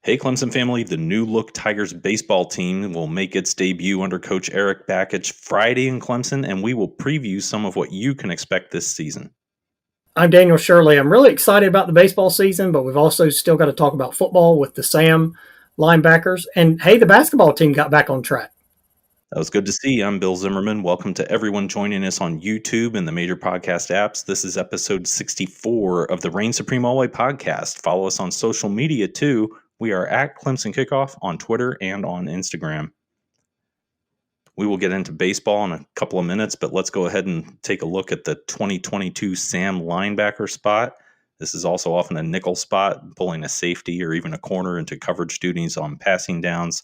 Hey, Clemson family, the new look Tigers baseball team will make its debut under Coach Eric Bakich Friday in Clemson, and we will preview some of what you can expect this season. I'm Daniel Shirley. I'm really excited about the baseball season, but we've also still got to talk about football with the Sam linebackers. And hey, the basketball team got back on track. That was good to see. I'm Bill Zimmerman. Welcome to everyone joining us on YouTube and the major podcast apps. This is episode 64 of the Supreme Alway podcast. Follow us on social media too. We are at Clemson Kickoff on Twitter and on Instagram. We will get into baseball in a couple of minutes, but let's go ahead and take a look at the 2022 Sam linebacker spot. This is also often a nickel spot, pulling a safety or even a corner into coverage duties on passing downs.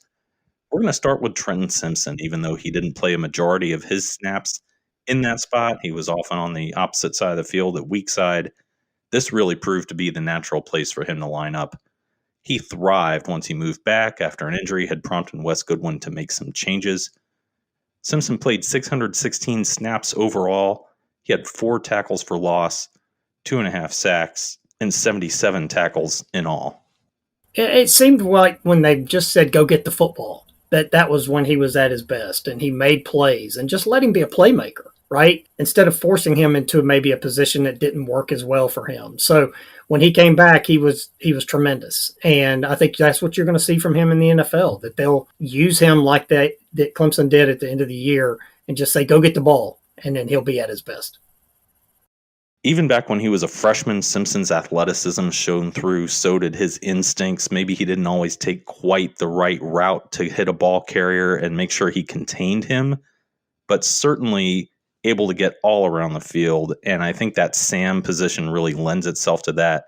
We're going to start with Trenton Simpson, even though he didn't play a majority of his snaps in that spot. He was often on the opposite side of the field at weak side. This really proved to be the natural place for him to line up. He thrived once he moved back after an injury had prompted Wes Goodwin to make some changes. Simpson played 616 snaps overall. He had 4 tackles for loss, 2.5 sacks, and 77 tackles in all. It seemed like when they just said, go get the football, that was when he was at his best and he made plays and just let him be a playmaker, right? Instead of forcing him into maybe a position that didn't work as well for him. So when he came back, he was tremendous. And I think that's what you're going to see from him in the NFL, that they'll use him like that Clemson did at the end of the year and just say, go get the ball, and then he'll be at his best. Even back when he was a freshman, Simpson's athleticism shone through, so did his instincts. Maybe he didn't always take quite the right route to hit a ball carrier and make sure he contained him, but certainly able to get all around the field. And I think that Sam position really lends itself to that.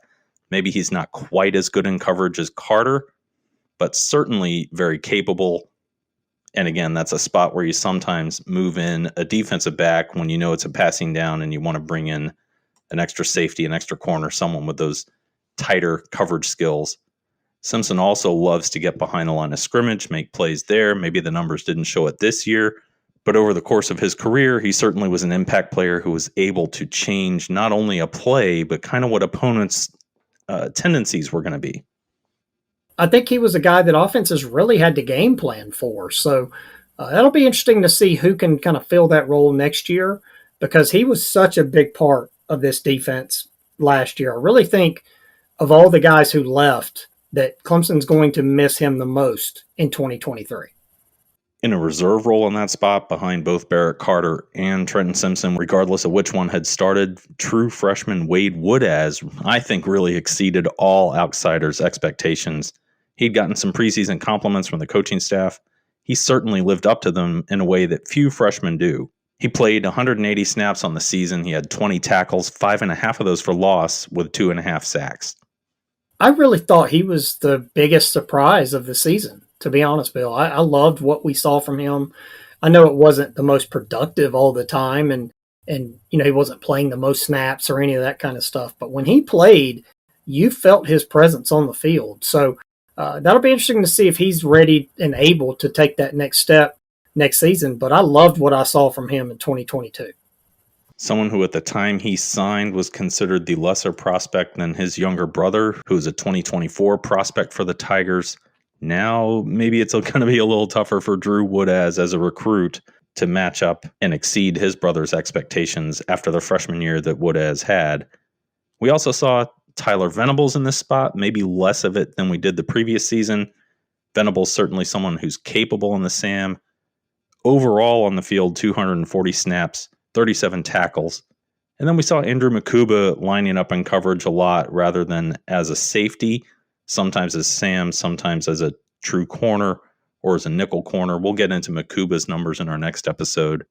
Maybe he's not quite as good in coverage as Carter, but certainly very capable. And again, that's a spot where you sometimes move in a defensive back when you know it's a passing down and you want to bring in an extra safety, an extra corner, someone with those tighter coverage skills. Simpson also loves to get behind the line of scrimmage, make plays there. Maybe the numbers didn't show it this year, but over the course of his career, he certainly was an impact player who was able to change not only a play, but kind of what opponents' tendencies were going to be. I think he was a guy that offenses really had to game plan for. So that'll be interesting to see who can kind of fill that role next year, because he was such a big part of this defense last year. I really think of all the guys who left, that Clemson's going to miss him the most in 2023. In a reserve role in that spot behind both Barrett Carter and Trenton Simpson, regardless of which one had started, true freshman Wade Woodaz, I think, really exceeded all outsiders' expectations. He'd gotten some preseason compliments from the coaching staff. He certainly lived up to them in a way that few freshmen do. He played 180 snaps on the season. He had 20 tackles, 5.5 of those for loss, with 2.5 sacks. I really thought he was the biggest surprise of the season, to be honest, Bill. I loved what we saw from him. I know it wasn't the most productive all the time, and he wasn't playing the most snaps or any of that kind of stuff. But when he played, you felt his presence on the field. So that'll be interesting to see if he's ready and able to take that next step next season, but I loved what I saw from him in 2022. Someone who at the time he signed was considered the lesser prospect than his younger brother, who's a 2024 prospect for the Tigers. Now, maybe it's going to be a little tougher for Drew Woodaz as a recruit to match up and exceed his brother's expectations after the freshman year that Woodaz had. We also saw Tyler Venables in this spot, maybe less of it than we did the previous season. Venables certainly someone who's capable in the Sam. Overall on the field, 240 snaps, 37 tackles. And then we saw Andrew Makuba lining up in coverage a lot rather than as a safety, sometimes as Sam, sometimes as a true corner or as a nickel corner. We'll get into Makuba's numbers in our next episode.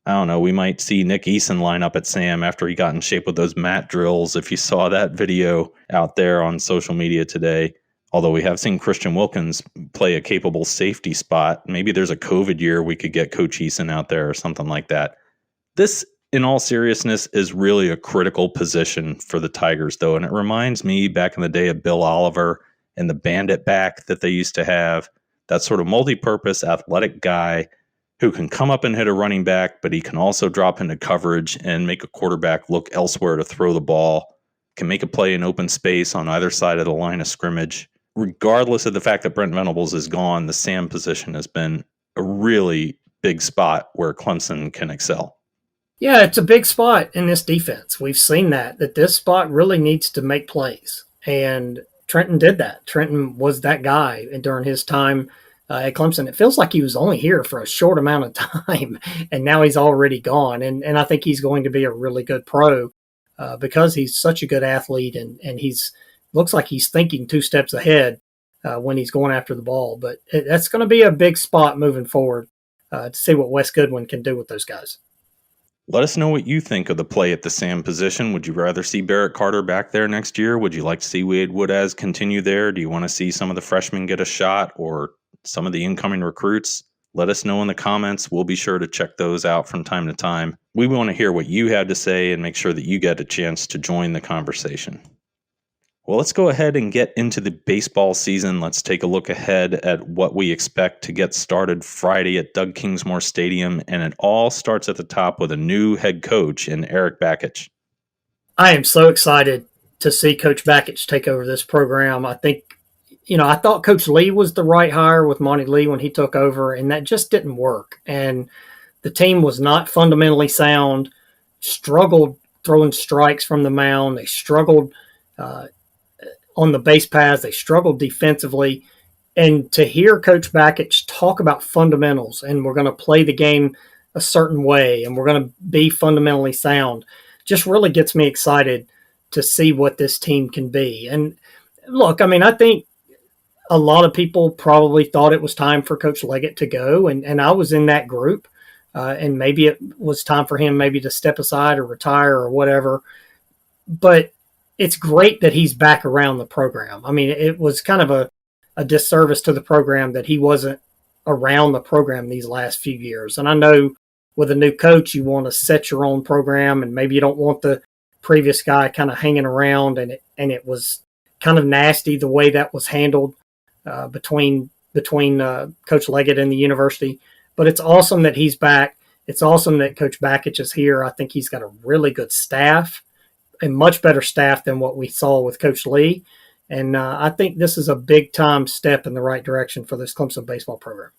I don't know, we might see Nick Eason line up at Sam after he got in shape with those mat drills, if you saw that video out there on social media today. Although we have seen Christian Wilkins play a capable safety spot. Maybe there's a COVID year we could get Coach Eason out there or something like that. This, in all seriousness, is really a critical position for the Tigers, though. And it reminds me back in the day of Bill Oliver and the bandit back that they used to have. That sort of multi-purpose athletic guy who can come up and hit a running back, but he can also drop into coverage and make a quarterback look elsewhere to throw the ball, can make a play in open space on either side of the line of scrimmage. regardless of the fact that Brent Venables is gone, the Sam position has been a really big spot where Clemson can excel. Yeah, it's a big spot in this defense. We've seen that this spot really needs to make plays. And Trenton did that. Trenton was that guy during his time at Clemson. It feels like he was only here for a short amount of time, and now he's already gone. And I think he's going to be a really good pro because he's such a good athlete, and he's looks like he's thinking 2 steps ahead when he's going after the ball. But that's going to be a big spot moving forward to see what Wes Goodwin can do with those guys. Let us know what you think of the play at the Sam position. Would you rather see Barrett Carter back there next year? Would you like to see Wade Woodaz continue there? Do you want to see some of the freshmen get a shot or some of the incoming recruits? Let us know in the comments. We'll be sure to check those out from time to time. We want to hear what you had to say and make sure that you get a chance to join the conversation. Well, let's go ahead and get into the baseball season. Let's take a look ahead at what we expect to get started Friday at Doug Kingsmore Stadium, and it all starts at the top with a new head coach in Eric Bakich. I am so excited to see Coach Bakich take over this program. I think, I thought Coach Lee was the right hire with Monty Lee when he took over, and that just didn't work. And the team was not fundamentally sound, struggled throwing strikes from the mound. They struggled on the base paths. They struggled defensively. And to hear Coach Bakich talk about fundamentals and we're going to play the game a certain way and we're going to be fundamentally sound just really gets me excited to see what this team can be. And look, I think a lot of people probably thought it was time for Coach Leggett to go. And I was in that group. And maybe it was time for him maybe to step aside or retire or whatever. But it's great that he's back around the program. It was kind of a disservice to the program that he wasn't around the program these last few years. And I know with a new coach, you want to set your own program, and maybe you don't want the previous guy kind of hanging around. And it was kind of nasty the way that was handled between Coach Leggett and the university. But it's awesome that he's back. It's awesome that Coach Bakich is here. I think he's got a really good staff. A much better staff than what we saw with Coach Lee. And I think this is a big-time step in the right direction for this Clemson baseball program.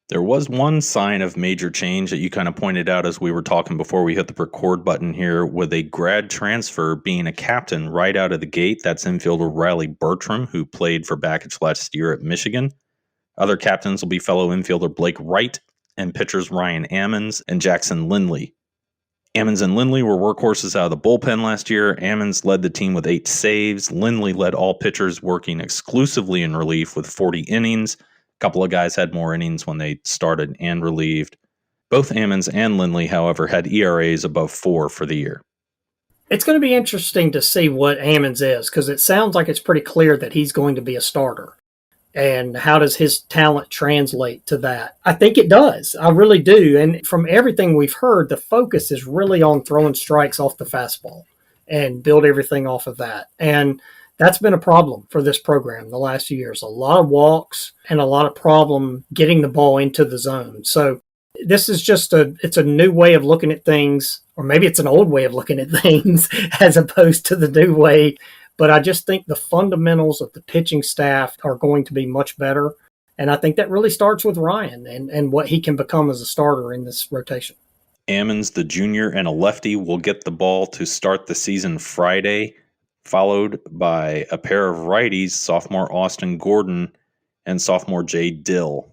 There was one sign of major change that you kind of pointed out as we were talking before we hit the record button here, with a grad transfer being a captain right out of the gate. That's infielder Riley Bertram, who played for Bakich last year at Michigan. Other captains will be fellow infielder Blake Wright and pitchers Ryan Ammons and Jackson Lindley. Ammons and Lindley were workhorses out of the bullpen last year. Ammons led the team with 8 saves. Lindley led all pitchers working exclusively in relief with 40 innings. A couple of guys had more innings when they started and relieved. Both Ammons and Lindley, however, had ERAs above 4 for the year. It's going to be interesting to see what Ammons is, because it sounds like it's pretty clear that he's going to be a starter. And how does his talent translate to that? I think it does. I really do. And from everything we've heard, the focus is really on throwing strikes off the fastball and build everything off of that. And that's been a problem for this program the last few years. A lot of walks and a lot of problem getting the ball into the zone. So this is just it's a new way of looking at things, or maybe it's an old way of looking at things as opposed to the new way. But I just think the fundamentals of the pitching staff are going to be much better. And I think that really starts with Ryan and what he can become as a starter in this rotation. Ammons, the junior and a lefty, will get the ball to start the season Friday, followed by a pair of righties, sophomore Austin Gordon and sophomore Jay Dill.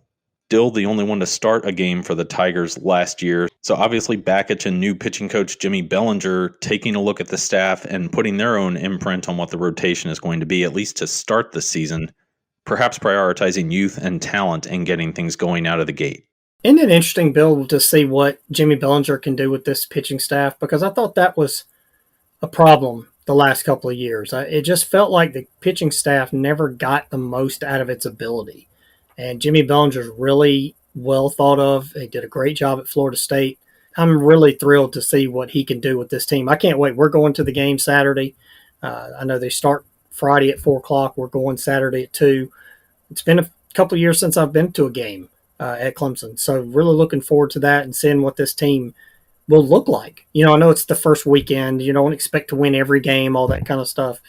Dill, the only one to start a game for the Tigers last year. So obviously Bakich and new pitching coach Jimmy Bellinger taking a look at the staff and putting their own imprint on what the rotation is going to be, at least to start the season, perhaps prioritizing youth and talent and getting things going out of the gate. Isn't it interesting, Bill, to see what Jimmy Bellinger can do with this pitching staff? Because I thought that was a problem the last couple of years. It just felt like the pitching staff never got the most out of its ability. And Jimmy Bellinger's really well thought of. He did a great job at Florida State. I'm really thrilled to see what he can do with this team. I can't wait. We're going to the game Saturday. I know they start Friday at 4 o'clock. We're going Saturday at 2. It's been a couple of years since I've been to a game at Clemson. So really looking forward to that and seeing what this team will look like. I know it's the first weekend. You don't expect to win every game, all that kind of stuff.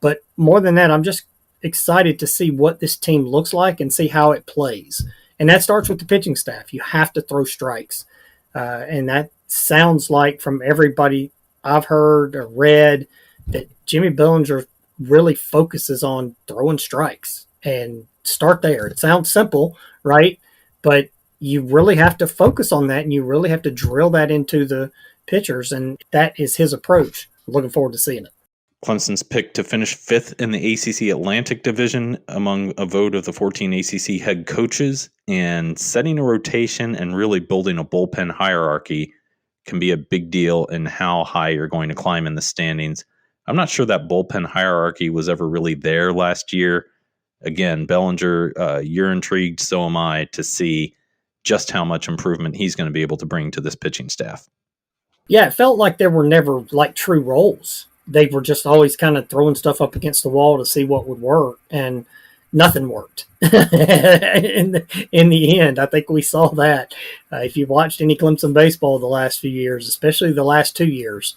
But more than that, I'm just excited to see what this team looks like and see how it plays. And that starts with the pitching staff. You have to throw strikes. And that sounds like from everybody I've heard or read that Jimmy Billinger really focuses on throwing strikes and start there. It sounds simple, right? But you really have to focus on that and you really have to drill that into the pitchers. And that is his approach. Looking forward to seeing it. Clemson's picked to finish 5th in the ACC Atlantic Division among a vote of the 14 ACC head coaches, and setting a rotation and really building a bullpen hierarchy can be a big deal in how high you're going to climb in the standings. I'm not sure that bullpen hierarchy was ever really there last year. Again, Bellinger, you're intrigued, so am I, to see just how much improvement he's going to be able to bring to this pitching staff. Yeah, it felt like there were never like true roles. They were just always kind of throwing stuff up against the wall to see what would work, and nothing worked. in the end, I think we saw that. If you watched any Clemson baseball the last few years, especially the last 2 years,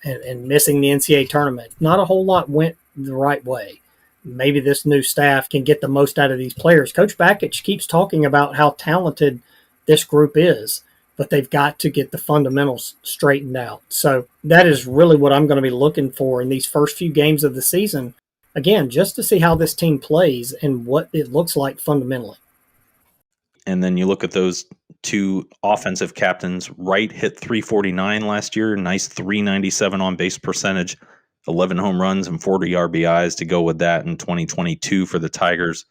and missing the NCAA tournament, not a whole lot went the right way. Maybe this new staff can get the most out of these players. Coach Bakich keeps talking about how talented this group is, but they've got to get the fundamentals straightened out. So that is really what I'm going to be looking for in these first few games of the season. Again, just to see how this team plays and what it looks like fundamentally. And then you look at those two offensive captains. Wright hit 349 last year, nice 397 on base percentage, 11 home runs and 40 RBIs to go with that in 2022 for the Tigers.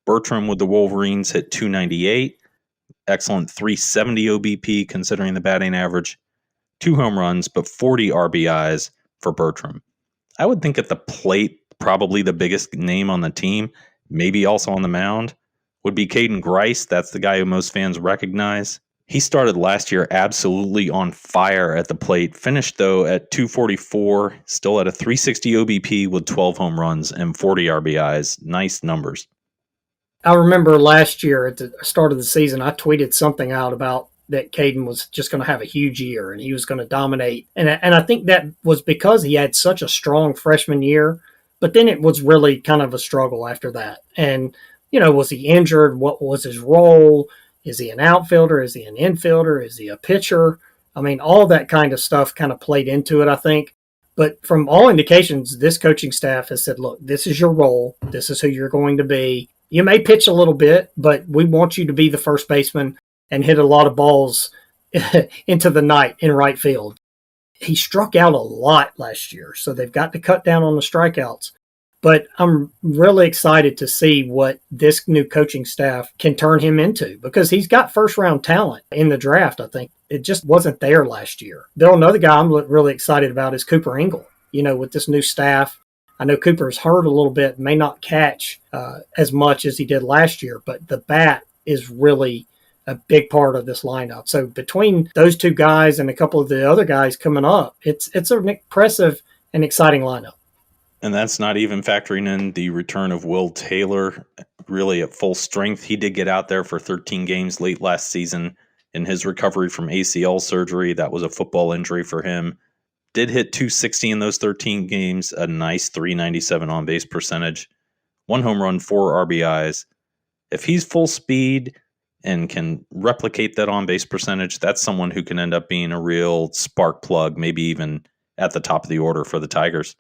Bertram with the Wolverines hit 298. Excellent 370 OBP considering the batting average. 2 home runs, but 40 RBIs for Bertram. I would think at the plate, probably the biggest name on the team, maybe also on the mound, would be Caden Grice. That's the guy who most fans recognize. He started last year absolutely on fire at the plate, finished though at 244, still at a 360 OBP with 12 home runs and 40 RBIs. Nice numbers. I remember last year at the start of the season, I tweeted something out about that Caden was just going to have a huge year and he was going to dominate. And I think that was because he had such a strong freshman year, but then it was really kind of a struggle after that. And, you know, was he injured? What was his role? Is he an outfielder? Is he an infielder? Is he a pitcher? I mean, all that kind of stuff kind of played into it, I think. But from all indications, this coaching staff has said, look, this is your role. This is who you're going to be. You may pitch a little bit, but we want you to be the first baseman and hit a lot of balls into the night in right field. He struck out a lot last year, so they've got to cut down on the strikeouts. But I'm really excited to see what this new coaching staff can turn him into, because he's got first-round talent in the draft, I think. It just wasn't there last year. Bill, another guy I'm really excited about is Cooper Ingle. You know, with this new staff, I know Cooper's hurt a little bit, may not catch as much as he did last year, but the bat is really a big part of this lineup. So between those two guys and a couple of the other guys coming up, it's an impressive and exciting lineup. And that's not even factoring in the return of Will Taylor, really at full strength. He did get out there for 13 games late last season in his recovery from ACL surgery. That was a football injury for him. Did hit 260 in those 13 games, a nice 397 on base percentage, 1 home run, 4 RBIs. If he's full speed and can replicate that on base percentage, that's someone who can end up being a real spark plug, maybe even at the top of the order for the Tigers.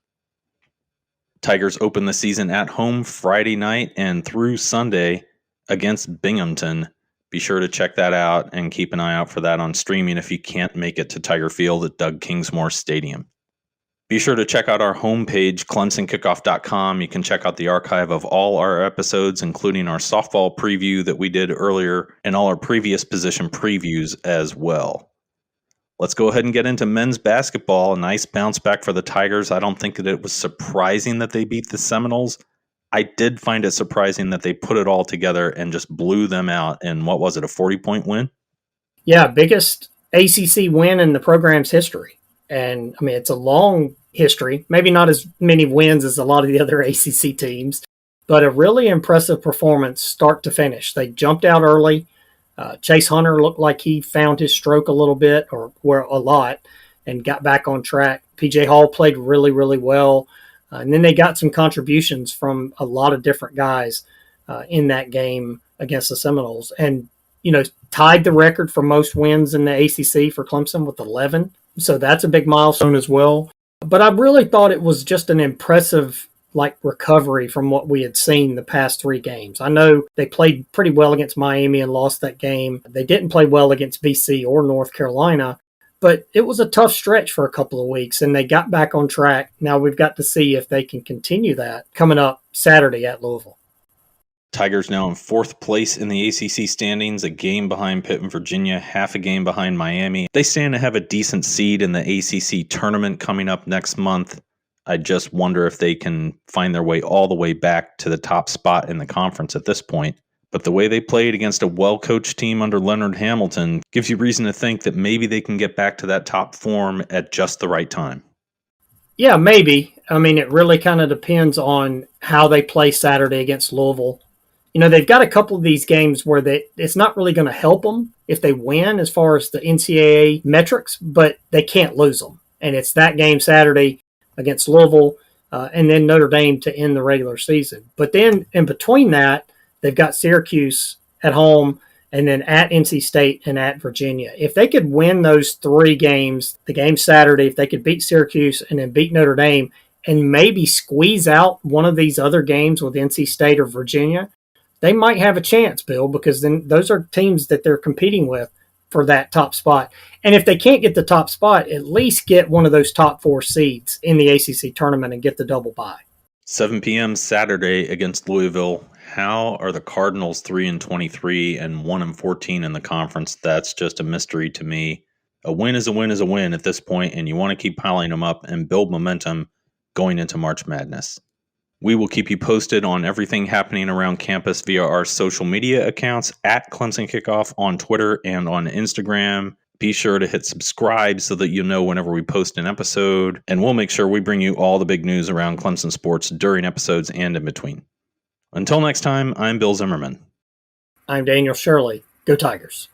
Tigers open the season at home Friday night and through Sunday against Binghamton. Be sure to check that out and keep an eye out for that on streaming if you can't make it to Tiger Field at Doug Kingsmore Stadium. Be sure to check out our homepage, ClemsonKickoff.com. You can check out the archive of all our episodes, including our softball preview that we did earlier and all our previous position previews as well. Let's go ahead and get into men's basketball. A nice bounce back for the Tigers. I don't think that it was surprising that they beat the Seminoles. I did find it surprising that they put it all together and just blew them out in, what was it, a 40-point win? Yeah, biggest ACC win in the program's history. And, I mean, it's a long history, maybe not as many wins as a lot of the other ACC teams, but a really impressive performance start to finish. They jumped out early. Chase Hunter looked like he found his stroke a little bit, or a lot, and got back on track. PJ Hall played really, really well. And then they got some contributions from a lot of different guys in that game against the Seminoles, and tied the record for most wins in the ACC for Clemson with 11. So that's a big milestone as well. But I really thought it was just an impressive recovery from what we had seen the past 3 games. I know they played pretty well against Miami and lost that game. They didn't play well against BC or North Carolina, but it was a tough stretch for a couple of weeks, and they got back on track. Now we've got to see if they can continue that coming up Saturday at Louisville. Tigers now in 4th place in the ACC standings, a game behind Pitt and Virginia, half a game behind Miami. They stand to have a decent seed in the ACC tournament coming up next month. I just wonder if they can find their way all the way back to the top spot in the conference at this point. But the way they played against a well-coached team under Leonard Hamilton gives you reason to think that maybe they can get back to that top form at just the right time. Yeah, maybe. I mean, it really kind of depends on how they play Saturday against Louisville. They've got a couple of these games where it's not really going to help them if they win as far as the NCAA metrics, but they can't lose them. And it's that game Saturday against Louisville and then Notre Dame to end the regular season. But then in between that, they've got Syracuse at home and then at NC State and at Virginia. If they could win those 3 games, the game Saturday, if they could beat Syracuse and then beat Notre Dame and maybe squeeze out one of these other games with NC State or Virginia, they might have a chance, Bill, because then those are teams that they're competing with for that top spot. And if they can't get the top spot, at least get one of those top 4 seeds in the ACC tournament and get the double bye. 7 p.m. Saturday against Louisville. How are the Cardinals 3-23 and 1-14 in the conference? That's just a mystery to me. A win is a win is a win at this point, and you want to keep piling them up and build momentum going into March Madness. We will keep you posted on everything happening around campus via our social media accounts at Clemson Kickoff on Twitter and on Instagram. Be sure to hit subscribe so that you'll know whenever we post an episode, and we'll make sure we bring you all the big news around Clemson sports during episodes and in between. Until next time, I'm Bill Zimmerman. I'm Daniel Shirley. Go Tigers.